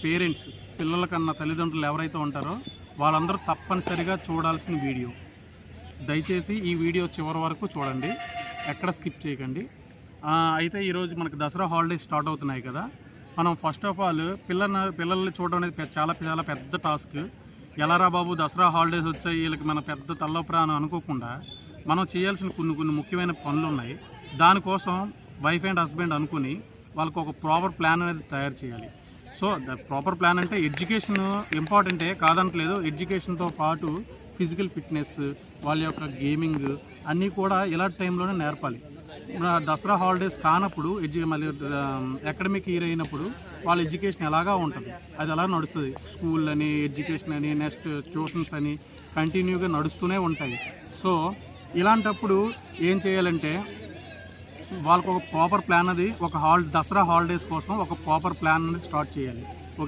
Parents పిల్లల కన్నా తల్లిదండ్రులు ఎవరైతే ఉంటారో వాళ్ళందరూ తప్పనిసరిగా చూడాల్సిన వీడియో. దయచేసి ఈ వీడియో చివరి వరకు చూడండి, ఎక్కడ స్కిప్ చేయకండి. అయితే ఈరోజు మనకు దసరా హాలిడేస్ స్టార్ట్ అవుతున్నాయి కదా. మనం ఫస్ట్ ఆఫ్ ఆల్ పిల్లల్ని చూడడం అనేది చాలా చాలా పెద్ద టాస్క్. ఎలారా బాబు దసరా హాలిడేస్ వచ్చాయి వీళ్ళకి మన పెద్ద తల్లపురా అని అనుకోకుండా మనం చేయాల్సిన కొన్ని ముఖ్యమైన పనులు ఉన్నాయి. దానికోసం వైఫ్ అండ్ హస్బెండ్ అనుకుని వాళ్ళకు ఒక ప్రాపర్ ప్లాన్ అనేది తయారు చేయాలి. సో ద ప్రాపర్ ప్లాన్ అంటే ఎడ్యుకేషన్ ఇంపార్టెంటే, కాదనట్లేదు. ఎడ్యుకేషన్తో పాటు ఫిజికల్ ఫిట్నెస్, వాళ్ళ యొక్క గేమింగ్ అన్నీ కూడా ఇలాంటి టైంలోనే నేర్పాలి. దసరా హాలిడేస్ కానప్పుడు మళ్ళీ అకాడమిక్ ఇయర్ అయినప్పుడు వాళ్ళ ఎడ్యుకేషన్ ఎలాగా ఉంటుంది, అది అలా నడుస్తుంది. స్కూల్ అని, ఎడ్యుకేషన్ అని, నెక్స్ట్ ట్యూషన్స్ అని కంటిన్యూగా నడుస్తూనే ఉంటాయి. సో ఇలాంటప్పుడు ఏం చేయాలంటే వాళ్ళకు ఒక ప్రాపర్ ప్లాన్ అది దసరా హాలిడేస్ కోసం ఒక ప్రాపర్ ప్లాన్ అనేది స్టార్ట్ చేయాలి.